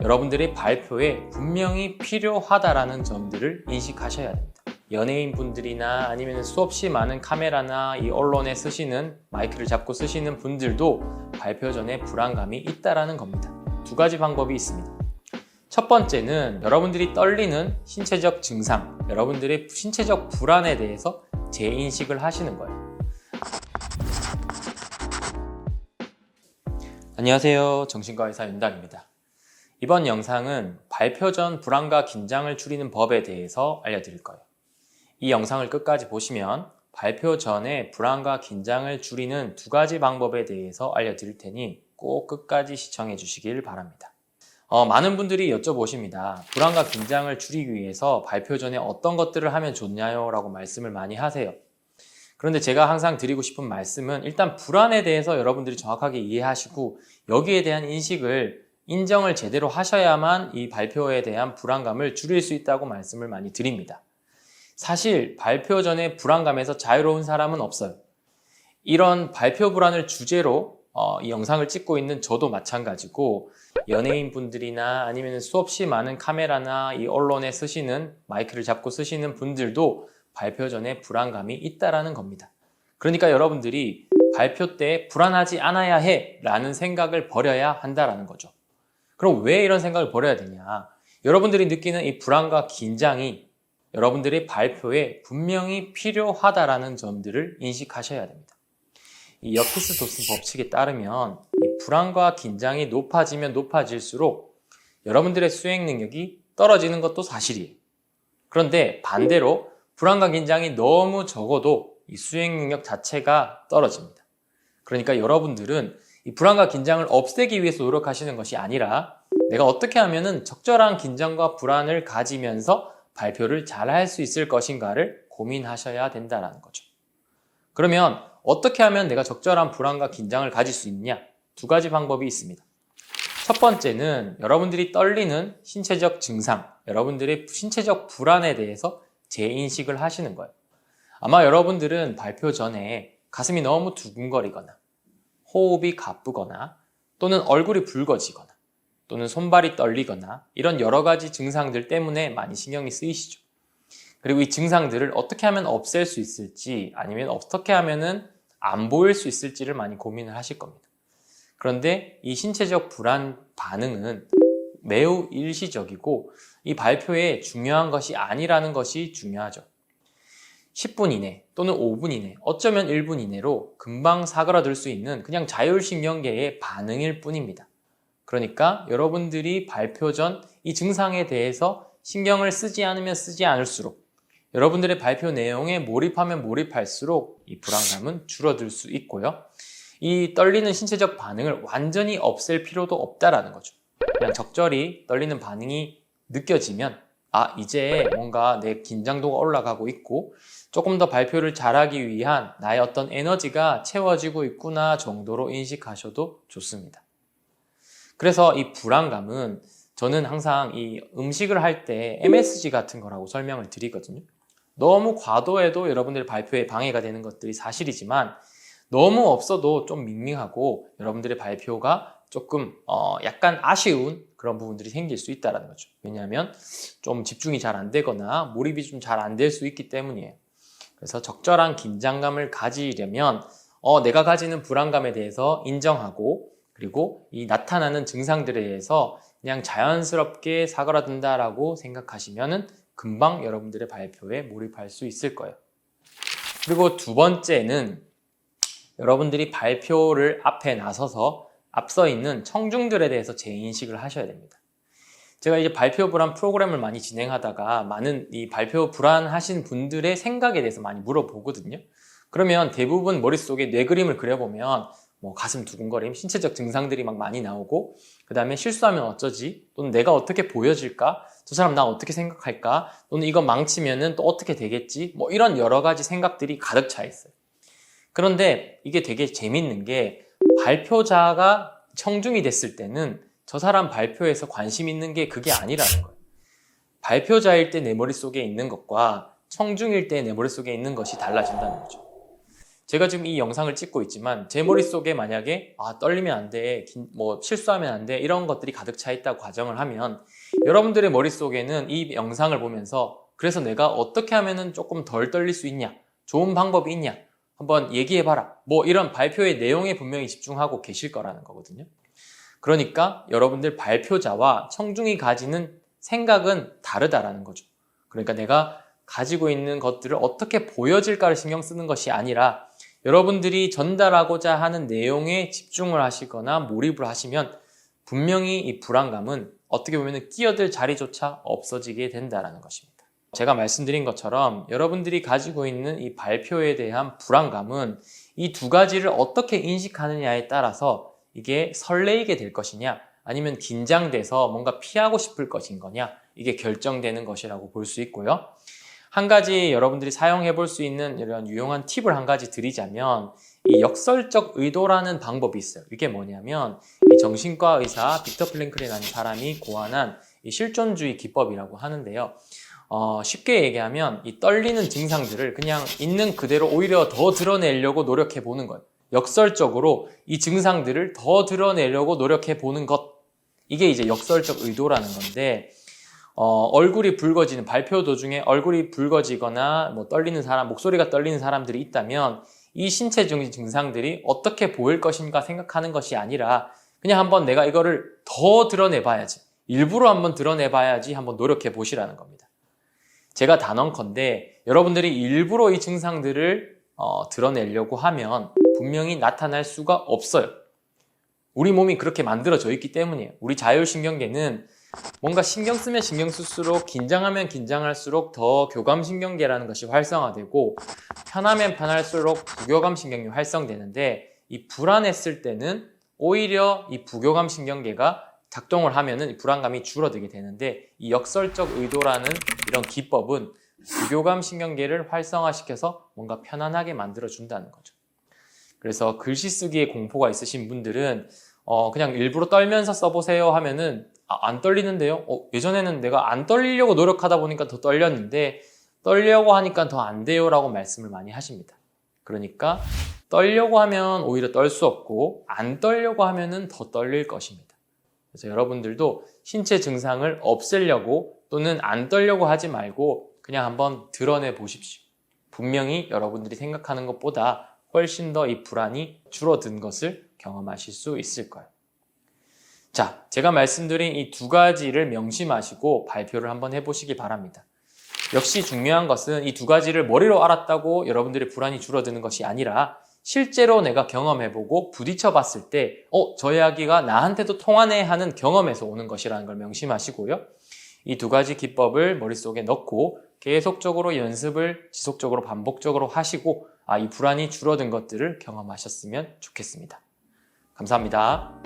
여러분들의 발표에 분명히 필요하다라는 점들을 인식하셔야 됩니다. 연예인분들이나 아니면 수없이 많은 카메라나 이 언론에 쓰시는 마이크를 잡고 쓰시는 분들도 발표 전에 불안감이 있다라는 겁니다. 두 가지 방법이 있습니다. 첫 번째는 여러분들이 떨리는 신체적 증상, 여러분들의 신체적 불안에 대해서 재인식을 하시는 거예요. 안녕하세요. 정신과 의사 윤담입니다. 이번 영상은 발표 전 불안과 긴장을 줄이는 법에 대해서 알려드릴 거예요. 이 영상을 끝까지 보시면 발표 전에 불안과 긴장을 줄이는 두 가지 방법에 대해서 알려드릴 테니 꼭 끝까지 시청해 주시길 바랍니다. 많은 분들이 여쭤보십니다. 불안과 긴장을 줄이기 위해서 발표 전에 어떤 것들을 하면 좋냐요? 라고 말씀을 많이 하세요. 그런데 제가 항상 드리고 싶은 말씀은 일단 불안에 대해서 여러분들이 정확하게 이해하시고 여기에 대한 인정을 제대로 하셔야만 이 발표에 대한 불안감을 줄일 수 있다고 말씀을 많이 드립니다. 사실 발표 전에 불안감에서 자유로운 사람은 없어요. 이런 발표 불안을 주제로 이 영상을 찍고 있는 저도 마찬가지고 연예인 분들이나 아니면 수없이 많은 카메라나 이 언론에 쓰시는 마이크를 잡고 쓰시는 분들도 발표 전에 불안감이 있다라는 겁니다. 그러니까 여러분들이 발표 때 불안하지 않아야 해 라는 생각을 버려야 한다라는 거죠. 그럼 왜 이런 생각을 버려야 되냐? 여러분들이 느끼는 이 불안과 긴장이 여러분들의 발표에 분명히 필요하다라는 점들을 인식하셔야 됩니다. 이 여키스 도슨 법칙에 따르면 이 불안과 긴장이 높아지면 높아질수록 여러분들의 수행 능력이 떨어지는 것도 사실이에요. 그런데 반대로 불안과 긴장이 너무 적어도 이 수행 능력 자체가 떨어집니다. 그러니까 여러분들은 이 불안과 긴장을 없애기 위해서 노력하시는 것이 아니라 내가 어떻게 하면 적절한 긴장과 불안을 가지면서 발표를 잘 할 수 있을 것인가를 고민하셔야 된다는 거죠. 그러면 어떻게 하면 내가 적절한 불안과 긴장을 가질 수 있냐? 두 가지 방법이 있습니다. 첫 번째는 여러분들이 떨리는 신체적 증상, 여러분들의 신체적 불안에 대해서 재인식을 하시는 거예요. 아마 여러분들은 발표 전에 가슴이 너무 두근거리거나 호흡이 가쁘거나 또는 얼굴이 붉어지거나 또는 손발이 떨리거나 이런 여러 가지 증상들 때문에 많이 신경이 쓰이시죠. 그리고 이 증상들을 어떻게 하면 없앨 수 있을지 아니면 어떻게 하면 안 보일 수 있을지를 많이 고민을 하실 겁니다. 그런데 이 신체적 불안 반응은 매우 일시적이고 이 발표에 중요한 것이 아니라는 것이 중요하죠. 10분 이내 또는 5분 이내, 어쩌면 1분 이내로 금방 사그라들 수 있는 그냥 자율신경계의 반응일 뿐입니다. 그러니까 여러분들이 발표 전 이 증상에 대해서 신경을 쓰지 않으면 쓰지 않을수록 여러분들의 발표 내용에 몰입하면 몰입할수록 이 불안감은 줄어들 수 있고요. 이 떨리는 신체적 반응을 완전히 없앨 필요도 없다라는 거죠. 그냥 적절히 떨리는 반응이 느껴지면 이제 뭔가 내 긴장도가 올라가고 있고 조금 더 발표를 잘하기 위한 나의 어떤 에너지가 채워지고 있구나 정도로 인식하셔도 좋습니다. 그래서 이 불안감은 저는 항상 이 음식을 할 때 MSG 같은 거라고 설명을 드리거든요. 너무 과도해도 여러분들의 발표에 방해가 되는 것들이 사실이지만 너무 없어도 좀 밍밍하고 여러분들의 발표가 조금 약간 아쉬운 그런 부분들이 생길 수 있다는 거죠. 왜냐하면 좀 집중이 잘 안 되거나 몰입이 좀 잘 안 될 수 있기 때문이에요. 그래서 적절한 긴장감을 가지려면 내가 가지는 불안감에 대해서 인정하고 그리고 이 나타나는 증상들에 대해서 그냥 자연스럽게 사그라든다라고 생각하시면은 금방 여러분들의 발표에 몰입할 수 있을 거예요. 그리고 두 번째는 여러분들이 발표를 앞에 나서서 앞서 있는 청중들에 대해서 재인식을 하셔야 됩니다. 제가 이제 발표 불안 프로그램을 많이 진행하다가 많은 이 발표 불안하신 분들의 생각에 대해서 많이 물어보거든요. 그러면 대부분 머릿속에 뇌 그림을 그려보면 가슴 두근거림, 신체적 증상들이 막 많이 나오고 그 다음에 실수하면 어쩌지? 또는 내가 어떻게 보여질까? 저 사람 나 어떻게 생각할까? 또는 이거 망치면은 또 어떻게 되겠지? 이런 여러 가지 생각들이 가득 차 있어요. 그런데 이게 되게 재밌는 게 발표자가 청중이 됐을 때는 저 사람 발표에서 관심 있는 게 그게 아니라는 거예요. 발표자일 때 내 머릿속에 있는 것과 청중일 때 내 머릿속에 있는 것이 달라진다는 거죠. 제가 지금 이 영상을 찍고 있지만 제 머릿속에 만약에 떨리면 안 돼, 실수하면 안 돼 이런 것들이 가득 차 있다고 가정을 하면 여러분들의 머릿속에는 이 영상을 보면서 그래서 내가 어떻게 하면은 조금 덜 떨릴 수 있냐, 좋은 방법이 있냐 한번 얘기해봐라 이런 발표의 내용에 분명히 집중하고 계실 거라는 거거든요. 그러니까 여러분들 발표자와 청중이 가지는 생각은 다르다라는 거죠. 그러니까 내가 가지고 있는 것들을 어떻게 보여질까를 신경 쓰는 것이 아니라 여러분들이 전달하고자 하는 내용에 집중을 하시거나 몰입을 하시면 분명히 이 불안감은 어떻게 보면 끼어들 자리조차 없어지게 된다는 것입니다. 제가 말씀드린 것처럼 여러분들이 가지고 있는 이 발표에 대한 불안감은 이 두 가지를 어떻게 인식하느냐에 따라서 이게 설레이게 될 것이냐 아니면 긴장돼서 뭔가 피하고 싶을 것인 거냐 이게 결정되는 것이라고 볼 수 있고요. 한 가지 여러분들이 사용해 볼 수 있는 이런 유용한 팁을 한 가지 드리자면 이 역설적 의도라는 방법이 있어요. 이게 뭐냐면 이 정신과 의사 빅터 프랭클이라는 사람이 고안한 이 실존주의 기법이라고 하는데요. 쉽게 얘기하면 이 떨리는 증상들을 그냥 있는 그대로 오히려 더 드러내려고 노력해 보는 거예요. 역설적으로 이 증상들을 더 드러내려고 노력해 보는 것, 이게 이제 역설적 의도라는 건데 얼굴이 붉어지는 발표 도중에 얼굴이 붉어지거나 떨리는 사람, 목소리가 떨리는 사람들이 있다면 이 신체적인 증상들이 어떻게 보일 것인가 생각하는 것이 아니라 그냥 한번 내가 이거를 더 드러내봐야지, 일부러 한번 드러내봐야지 한번 노력해 보시라는 겁니다. 제가 단언컨대 여러분들이 일부러 이 증상들을 드러내려고 하면 분명히 나타날 수가 없어요. 우리 몸이 그렇게 만들어져 있기 때문이에요. 우리 자율신경계는 뭔가 신경 쓰면 신경 쓸수록 긴장하면 긴장할수록 더 교감신경계라는 것이 활성화되고 편하면 편할수록 부교감신경이 활성되는데 이 불안했을 때는 오히려 이 부교감신경계가 작동을 하면은 이 불안감이 줄어들게 되는데 이 역설적 의도라는 이런 기법은 부교감신경계를 활성화시켜서 뭔가 편안하게 만들어준다는 거죠. 그래서 글씨 쓰기에 공포가 있으신 분들은 그냥 일부러 떨면서 써보세요 하면은 안 떨리는데요? 예전에는 내가 안 떨리려고 노력하다 보니까 더 떨렸는데 떨려고 하니까 더 안 돼요 라고 말씀을 많이 하십니다. 그러니까 떨려고 하면 오히려 떨 수 없고 안 떨려고 하면은 더 떨릴 것입니다. 그래서 여러분들도 신체 증상을 없애려고 또는 안 떨려고 하지 말고 그냥 한번 드러내 보십시오. 분명히 여러분들이 생각하는 것보다 훨씬 더 이 불안이 줄어든 것을 경험하실 수 있을 거예요. 자, 제가 말씀드린 이 두 가지를 명심하시고 발표를 한번 해보시기 바랍니다. 역시 중요한 것은 이 두 가지를 머리로 알았다고 여러분들의 불안이 줄어드는 것이 아니라 실제로 내가 경험해보고 부딪혀봤을 때 저 이야기가 나한테도 통하네 하는 경험에서 오는 것이라는 걸 명심하시고요. 이 두 가지 기법을 머릿속에 넣고 계속적으로 연습을 지속적으로 반복적으로 하시고 이 불안이 줄어든 것들을 경험하셨으면 좋겠습니다. 감사합니다.